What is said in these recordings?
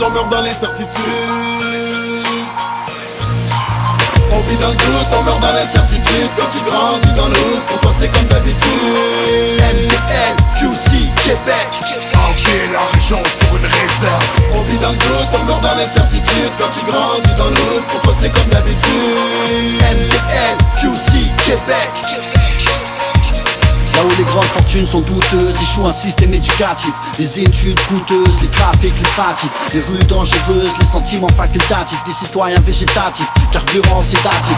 on meurt dans l'incertitude. On vit dans le doute, on meurt dans l'incertitude. Quand tu grandis dans le doute, pour toi c'est comme d'habitude. MDL, QC, Québec. En ville, en région, sur une réserve. On vit dans le doute, on meurt dans l'incertitude. Quand tu grandis dans le doute, pour toi c'est comme d'habitude. MDL, QC, Québec. Là où les grandes fortunes sont douteuses, échoue un système éducatif. Les études coûteuses, les trafics lucratifs, les rues dangereuses, les sentiments facultatifs, des citoyens végétatifs, carburant sédatif.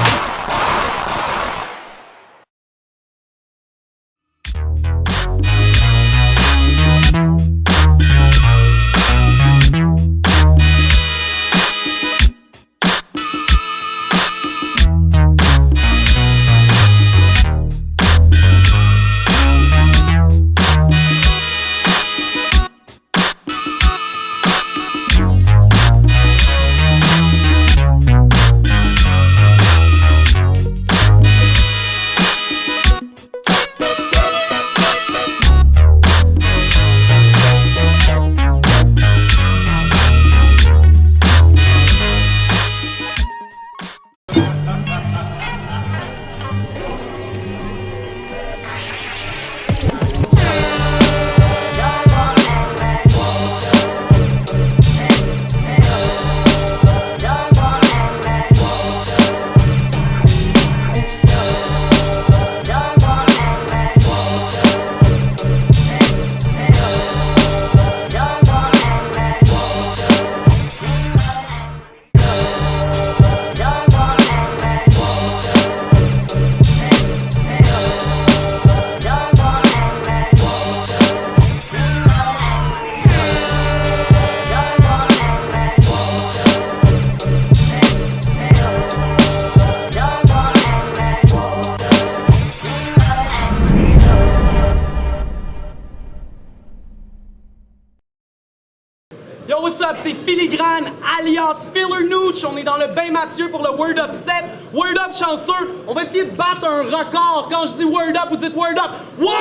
Yo, what's up? C'est Filigrane, alias Filler Nooch. On est dans le Bain Mathieu pour le Word Up 7. Word Up chanceux. On va essayer de battre un record. Quand je dis Word Up, vous dites Word Up. Word Up!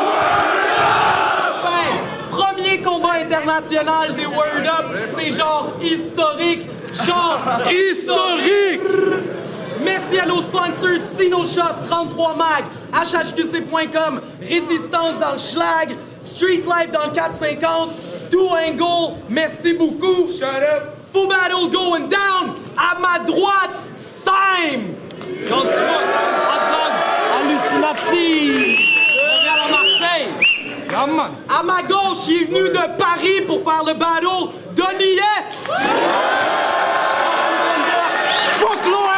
Word Up! Ben, premier combat international des Word Up. C'est genre historique. Genre historique! Merci à nos sponsors Sino Shop, 33 Mag, HHQC.com, Résistance dans le Schlag, Street Life dans le 450, Duangle, merci beaucoup. Shut up. Full battle going down. À ma droite, Sime. Grosse croûte, hot dogs, hallucinati. Montréal à Marseille. Come on. À ma gauche, il est venu de Paris pour faire le battle, Donny S. Fuck Lord.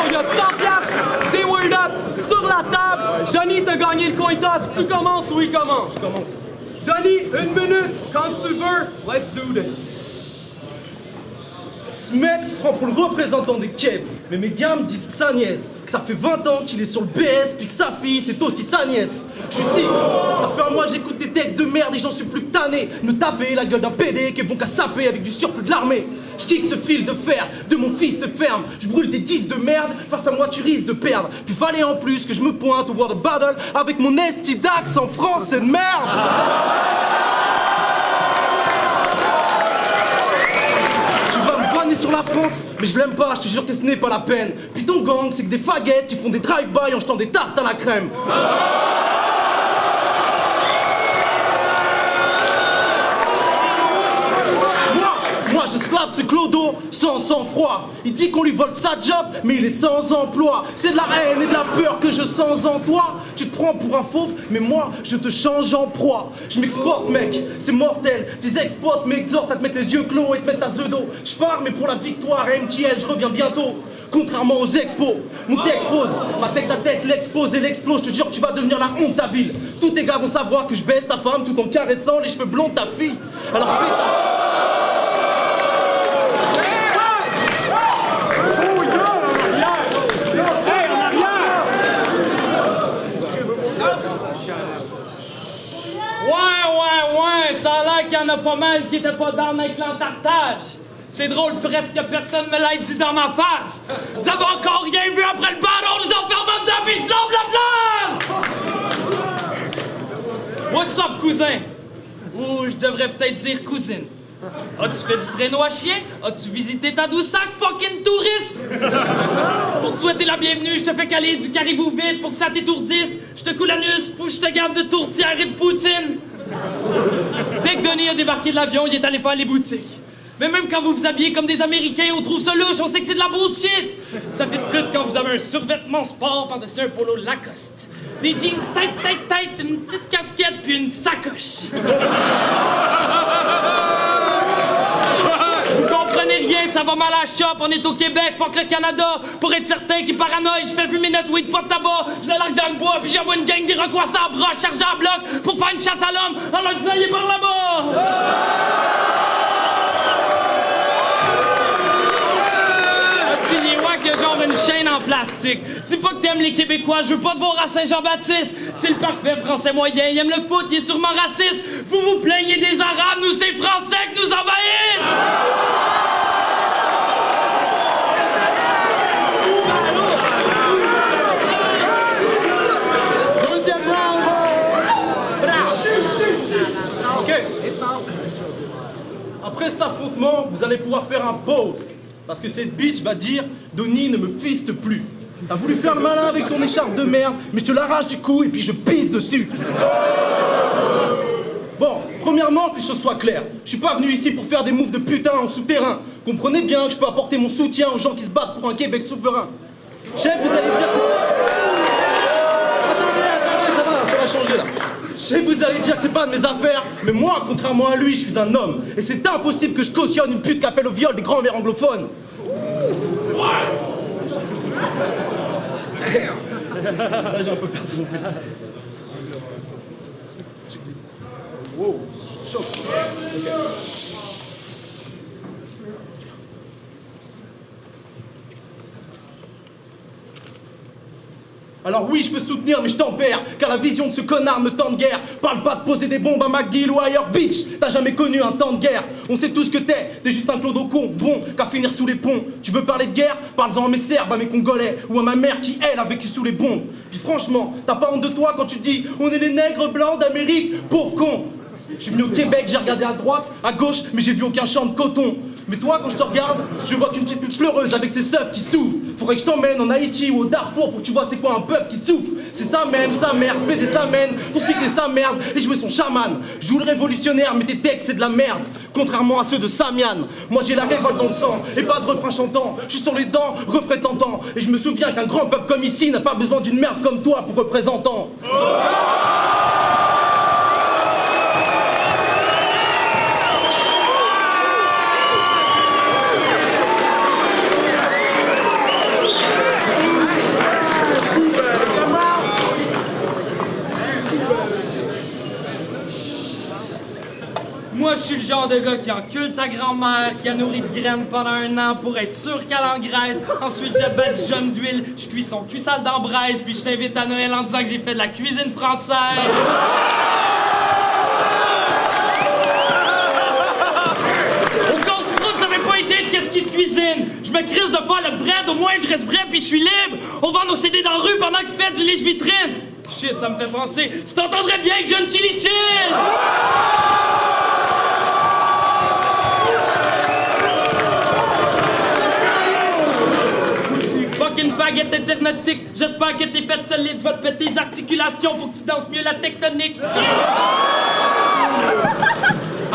Il y a 100 piastres des Word Up sur la table. Donny, t'as gagné le coin toss. Tu commences ou il commence? Je commence. Donny, 1 minute, quand tu veux, let's do this. Ce mec se prend pour le représentant des Keb, mais mes gars me disent que sa nièce, que ça fait 20 ans qu'il est sur le BS, puis que sa fille c'est aussi sa nièce. Je suis sick, ça fait un mois que j'écoute des textes de merde et j'en suis plus tanné. Me taper la gueule d'un PD qui est bon qu'à saper avec du surplus de l'armée. Je kick ce fil de fer de mon fils de ferme. Je brûle des 10 de merde, face à moi tu risques de perdre. Puis fallait en plus que je me pointe au World Battle avec mon estidax en français de merde. Tu vas me vanner sur la France, mais je l'aime pas, je te jure que ce n'est pas la peine. Puis ton gang c'est que des faguettes qui font des drive-by en jetant des tartes à la crème. Moi je slap ce clodo sans sang-froid. Il dit qu'on lui vole sa job, mais il est sans emploi. C'est de la haine et de la peur que je sens en toi. Tu te prends pour un fauve, mais moi je te change en proie. Je m'exporte mec, c'est mortel. Tes ex-potes m'exhortent à te mettre les yeux clos et te mettre ta pseudo. Je pars mais pour la victoire à MTL, je reviens bientôt. Contrairement aux expos, nous t'expose. Ma tête à tête l'expose et l'explose. Je te jure que tu vas devenir la honte de ta ville. Tous tes gars vont savoir que je baisse ta femme tout en caressant les cheveux blonds de ta fille. Alors pétasse. Ça a l'air qu'il y en a pas mal qui étaient pas dans avec l'entartage. C'est drôle, presque personne me l'a dit dans ma face. Vous avez encore rien vu après le battle, les enfermants dedans, puis je blâme la place! What's up, cousin? Ou je devrais peut-être dire cousine. As-tu fait du traîneau à chien? As-tu visité Tadoussac, fucking touriste? Pour te souhaiter la bienvenue, je te fais caler du caribou vite pour que ça t'étourdisse. Je te coule l'anus pour que je te garde de tourtière et de poutine. Dès que Denis a débarqué de l'avion, il est allé faire les boutiques. Mais même quand vous vous habillez comme des Américains, on trouve ça louche, on sait que c'est de la bullshit. Ça fait de plus quand vous avez un survêtement sport par-dessus un polo Lacoste. Des jeans tight, une petite casquette puis une sacoche. Vous comprenez rien, ça va mal à la shop, on est au Québec, fuck le Canada. Pour être certain qu'il paranoïe, je fais fumer notre weed, pas de tabac. Je le largue dans le bois, puis j'envoie une gang d'Iroquois à broche, chargés à bloc, pour faire une chasse à l'homme, en leur disant, il est par là-bas. Que genre une chaîne en plastique. Dis pas que t'aimes les Québécois, je veux pas te voir à Saint-Jean-Baptiste. C'est le parfait français moyen, il aime le foot, il est sûrement raciste. Vous vous plaignez des Arabes, nous c'est Français qui nous envahissent! Deuxième round. OK, it's out. Après cet affrontement, vous allez pouvoir faire un pause. Parce que cette bitch va dire « Denis ne me fiste plus ». T'as voulu faire le malin avec ton écharpe de merde, mais je te l'arrache du cou et puis je pisse dessus. Bon, premièrement, que les choses soient claires. Je suis pas venu ici pour faire des moves de putain en souterrain. Comprenez bien que je peux apporter mon soutien aux gens qui se battent pour un Québec souverain. Je sais que vous allez dire... Attendez, ça va changer là. Je sais que vous allez dire que c'est pas de mes affaires, mais moi, contrairement à lui, je suis un homme. Et c'est impossible que je cautionne une pute qui appelle au viol des grands-mères anglophones. Là, j'ai un peu perdu mon fil. Wow, chaud. Okay. Alors oui, je peux soutenir, mais je tempère, car la vision de ce connard me tend de guerre. Parle pas de poser des bombes à McGill ou ailleurs, bitch. T'as jamais connu un temps de guerre. On sait tous que t'es juste un clodo con, bon, qu'à finir sous les ponts. Tu veux parler de guerre? Parle-en à mes Serbes, à mes Congolais, ou à ma mère qui, elle, a vécu sous les bombes. Puis franchement, t'as pas honte de toi quand tu dis on est les nègres blancs d'Amérique, pauvre con. Je suis venu au Québec, j'ai regardé à droite, à gauche, mais j'ai vu aucun champ de coton. Mais toi, quand je te regarde, je vois qu'une petite pute pleureuse avec ses seufs qui souffrent. Faudrait que je t'emmène en Haïti ou au Darfour pour que tu vois c'est quoi un peuple qui souffre. C'est sa même, sa mère, se des sa mène, pour expliquer sa merde et jouer son chaman. Je joue le révolutionnaire, mais tes textes c'est de la merde. Contrairement à ceux de Samian, moi j'ai la révolte dans le sang et pas de refrain chantant. Je suis sur les dents, refrain tentant. Et je me souviens qu'un grand peuple comme ici n'a pas besoin d'une merde comme toi pour représentant. Moi, je suis le genre de gars qui encule ta grand-mère, qui a nourri de graines pendant 1 an pour être sûr qu'elle engraisse. Ensuite, je bats du jaune d'huile, je cuis son cul sale d'embraise, puis je t'invite à Noël en disant que j'ai fait de la cuisine française. Au casse-croûte, ça m'est pas idée de qu'est-ce qui se cuisine. Je me crisse de faire le bread, au moins je reste vrai puis je suis libre. On vend nos CD dans la rue pendant qu'il fait du lèche-vitrine. Shit, ça me fait penser. Tu t'entendrais bien que j'ai une chili chill! Fucking baguette internautique, j'espère que t'es faite solide, je vais te faire tes articulations pour que tu danses mieux la tectonique.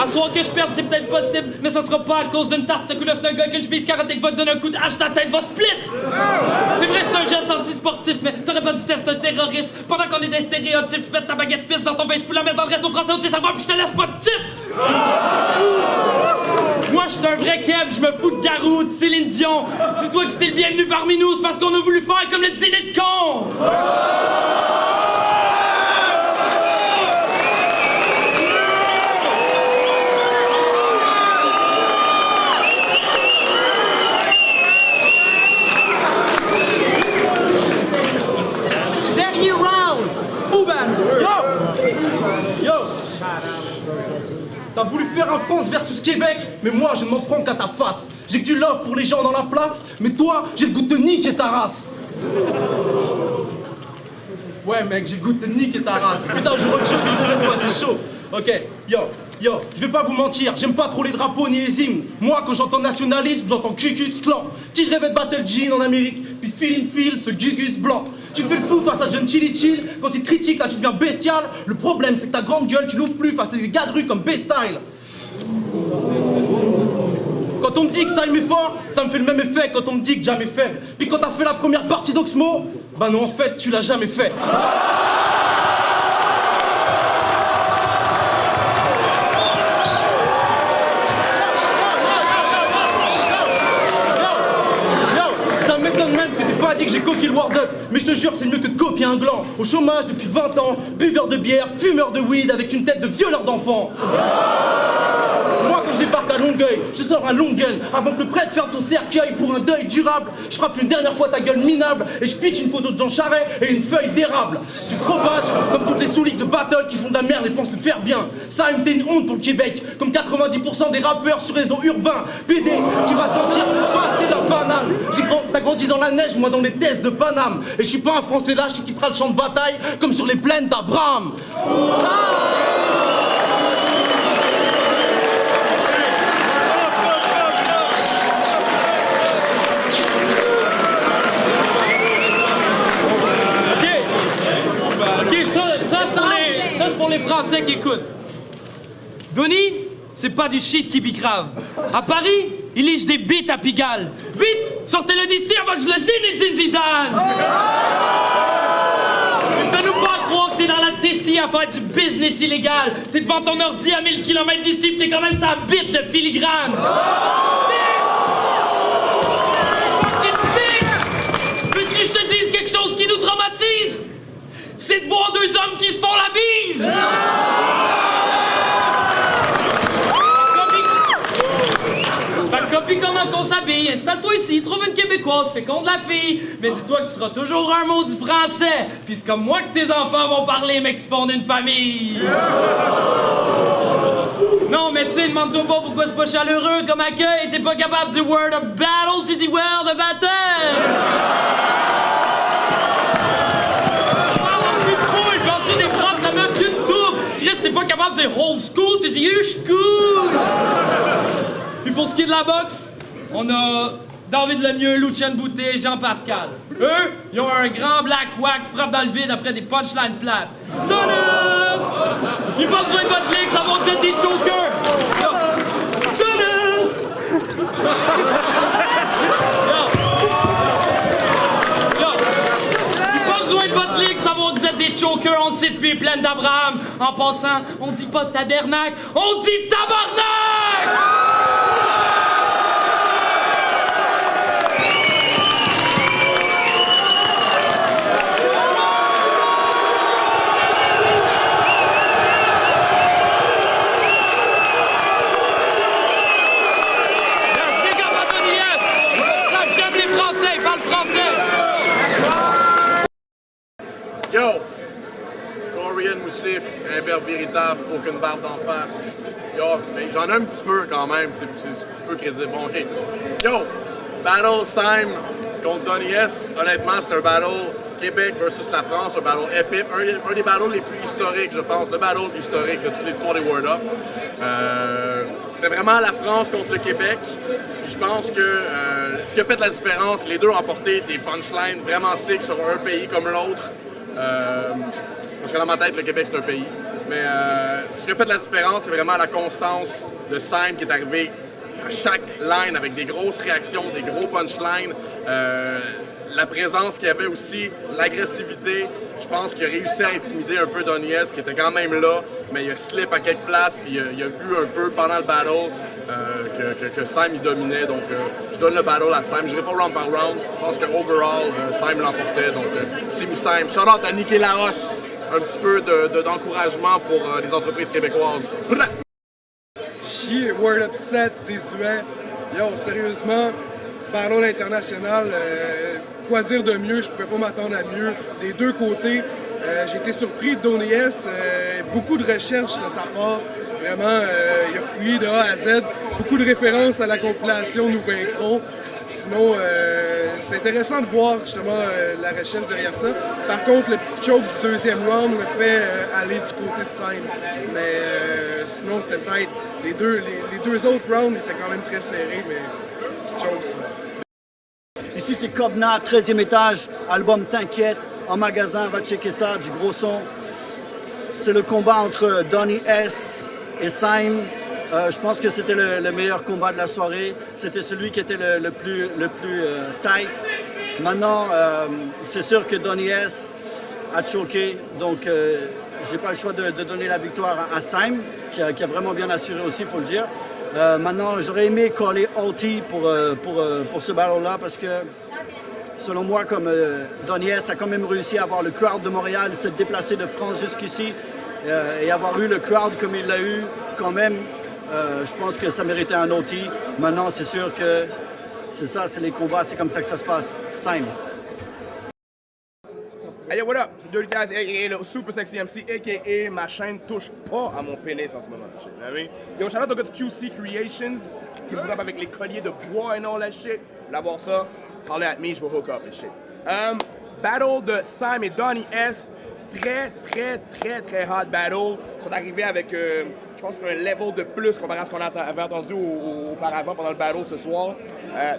À soir que je perde, c'est peut-être possible, mais ça sera pas à cause d'une tarte. Ce coup-là, c'est un gars que je vise karaté qui va te donner un coup de hache, ta tête va split! C'est vrai, c'est un geste anti-sportif, mais t'aurais pas dû tester un terroriste. Pendant qu'on est des stéréotypes, je mets ta baguette pisse dans ton vin, je fous la mettre dans le resto français au tes savoirs, puis je te laisse pas de type! Moi, je suis un vrai Kev, je me fous de Garou, de Céline Dion. Dis-toi que c'était le bienvenu parmi nous, c'est parce qu'on a voulu faire comme le dîner de con! Dernier round. Bouban. Yo! T'as voulu faire un France versus Québec, mais moi je ne m'en prends qu'à ta face. J'ai que du love pour les gens dans la place, mais toi, j'ai le goût de niquer ta race. Ouais mec, j'ai le goût de niquer ta race. Putain, je re-chope une deuxième fois, c'est chaud. Ok, yo, Yo, je vais pas vous mentir, j'aime pas trop les drapeaux ni les hymnes. Moi, quand j'entends nationalisme, j'entends Ku-Klux Klan. Si je rêvais de battre le jean en Amérique, puis feel in feel, ce Gugus blanc. Tu fais le fou face à John Chili Chill, quand il te critique, là tu deviens bestial. Le problème, c'est que ta grande gueule, tu l'ouvres plus face à des gars de rue comme B-Style. Quand on me dit que ça est fort, ça me fait le même effet quand on me dit que jamais faible. Puis quand t'as fait la première partie d'Oxmo, bah non, en fait, tu l'as jamais fait. Ça m'étonne même que t'aies pas dit que j'ai copié le Word Up. Mais je te jure, c'est mieux que de copier un gland. Au chômage depuis 20 ans, buveur de bière, fumeur de weed avec une tête de violeur d'enfant. Moi, quand je débarque à Longueuil, je sors un long gun. Avant que le prêtre ferme ton cercueil pour un deuil durable, je frappe une dernière fois ta gueule minable et je pitch une photo de Jean Charest et une feuille d'érable. Tu propages comme toutes les sous-ligues de battle qui font de la merde et pensent le faire bien. Ça, il me fait une honte pour le Québec, comme 90% des rappeurs sur réseau urbain. PD, tu vas sentir passer la banane. T'as grandi dans la neige, moi dans les tests de Paname. Et je suis pas un Français lâche qui quittera le champ de bataille comme sur les plaines d'Abraham. Ça, c'est pour les Français qui écoutent. Donny, c'est pas du shit qui bicrave. À Paris, il liche des bites à Pigalle. Vite, sortez-le d'ici avant que je le dîne, Zinedine Zidane! Mais fais-nous pas croire que t'es dans la Tessie à faire du business illégal. T'es devant ton ordi à 1000 km d'ici pis t'es quand même sa bite de filigrane. Bitch! Fucking bitch! Veux-tu que je te dise quelque chose qui nous traumatise? C'est de voir deux hommes qui se font la bise! Copie comment qu'on s'habille, installe-toi ici, trouve une Québécoise, féconde la fille, mais dis-toi que tu seras toujours un mot du français, pis c'est comme moi que tes enfants vont parler, mec, tu fondes une famille! Non, mais tu sais, demande-toi pas pourquoi c'est pas chaleureux comme accueil, t'es pas capable de dire word of battle, tu dis word of battle! Quand tu des profs, ta meuf d'une tour, Chris, t'es pas capable de dire old school, tu dis school! Puis pour ce qui est de la boxe, on a David Lemieux, Lucien Boutet, Jean-Pascal. Eux, ils ont un grand black whack, frappe dans le vide après des punchlines plates. Stunner! Ils pas besoin de votre ligue, ça va être des jokers! Stunner! Ils pas besoin de votre ligue, ça va être des chokers, on le sait depuis pleine d'Abraham. En passant, on dit pas tabernacle, on dit tabarnak! Yo! Corian Moussif, un verbe véritable, aucune barbe d'en face. Yo, mais j'en ai un petit peu quand même, c'est peu crédible. Bon, ok. Yo! Battle Sime contre Donny S. Honnêtement, c'est un battle Québec versus la France, un battle épique, un des battles les plus historiques, je pense, le battle historique de toute l'histoire des Word Up. C'est vraiment la France contre le Québec. Puis je pense que ce qui a fait la différence, les deux ont apporté des punchlines vraiment sick sur un pays comme l'autre. Parce que dans ma tête, le Québec, c'est un pays. Mais ce qui a fait la différence, c'est vraiment la constance de Sime qui est arrivé à chaque line avec des grosses réactions, des gros punchlines. La présence qu'il y avait aussi, l'agressivité. Je pense qu'il a réussi à intimider un peu Donny S, qui était quand même là, mais il a slip à quelques places, puis il a vu un peu pendant le battle que Sime il dominait. Donc je donne le battle à Sime. Je n'irai pas round par round. Je pense que overall, Sime l'emportait. Donc Simi Sime. Shout out à Nicky Larosse. Un petit peu d'encouragement pour les entreprises québécoises. Chier, Word Upset, désuet. Yo, sérieusement, battle international. Quoi dire de mieux? Je pouvais pas m'attendre à mieux. Des deux côtés, j'ai été surpris de Donny S. Beaucoup de recherches de sa part. Vraiment, il a fouillé de A à Z. Beaucoup de références à la compilation Nous vaincrons. Sinon, c'est intéressant de voir justement la recherche derrière ça. Par contre, le petit choke du deuxième round me fait aller du côté de Syme. Mais sinon, c'était peut-être les deux autres rounds étaient quand même très serrés, mais petit choke ça. Ici c'est Kobna, 13e étage, album T'inquiète, en magasin, va checker ça, du gros son. C'est le combat entre Donny S et Syme. Je pense que c'était le meilleur combat de la soirée. C'était celui qui était le plus tight. Maintenant, c'est sûr que Donny S a choqué, donc j'ai pas le choix de donner la victoire à Syme, qui a vraiment bien assuré aussi, il faut le dire. Maintenant, j'aurais aimé coller OT pour ce battle-là parce que, selon moi, comme Donny S a quand même réussi à avoir le crowd de Montréal, s'être déplacé de France jusqu'ici et avoir eu le crowd comme il l'a eu quand même, je pense que ça méritait un OT. Maintenant, c'est sûr que c'est ça, c'est les combats, c'est comme ça que ça se passe. Syme. Hey yo, what up? C'est Dirty Taz, a.k.a. le Super Sexy MC, a.k.a. ma chaîne touche pas à mon pénis en ce moment. Shit, you know what I mean? Yo, shout out au gars de QC Creations, qui me hook up avec les colliers de bois and all that shit. L'avoir ça, holler at me, je vais hook up et shit. Battle de Syme et Donny S. Très hot battle. Ils sont arrivés avec, je pense, un level de plus comparé à ce qu'on avait entendu auparavant pendant le battle ce soir.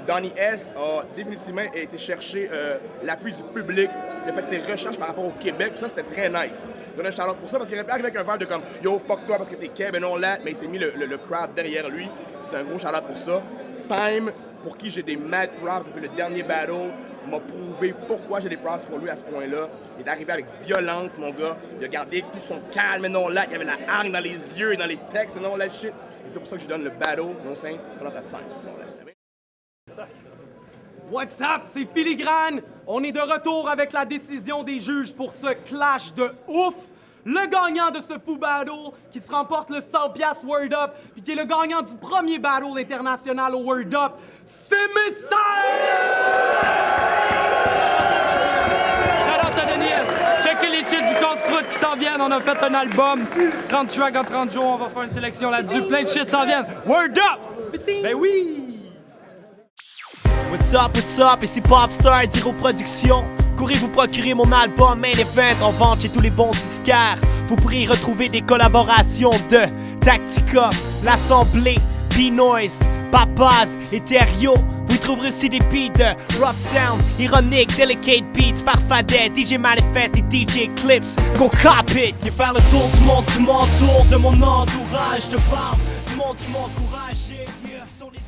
Donny S a définitivement été chercher l'appui du public. Il a fait ses recherches par rapport au Québec. Tout ça, c'était très nice. Je donne un shout-out pour ça parce qu'il aurait pu arriver avec un vibe de comme yo, fuck toi parce que t'es Keb et non là, mais il s'est mis le crowd derrière lui. C'est un gros shout-out pour ça. Syme, pour qui j'ai des mad props depuis le dernier battle, m'a prouvé pourquoi j'ai des props pour lui à ce point-là. Il est arrivé avec violence, mon gars. Il a gardé tout son calme et non là. Il y avait la hargne dans les yeux et dans les textes et non là shit. Et c'est pour ça que je donne le battle, non c'est pendant ta scène. What's up, c'est Filigrane. On est de retour avec la décision des juges pour ce clash de ouf. Le gagnant de ce fou battle qui se remporte le 100$ Word Up puis qui est le gagnant du premier battle international au Word Up, c'est Messiah! Shout out à Daniel. Checkez les shit du casse-croûte qui s'en viennent. On a fait un album, 30 tracks en 30 jours. On va faire une sélection là-dessus. Plein de shit s'en viennent. Word Up! Ben oui! What's up, ici Popstar, Zero Production. Courez vous procurer mon album Main Event en vente chez tous les bons disquaires. Vous pourrez y retrouver des collaborations de Tactica, L'Assemblée, B-Noise, Papaz, Etherio. Vous y trouverez aussi des beats de Rough Sound, Ironic, Delicate Beats, Farfadet, DJ Manifest et DJ Clips. Go cop it! Et faire le tour du monde qui m'entoure, de mon entourage. Je te parle du monde qui m'encourage. Sont les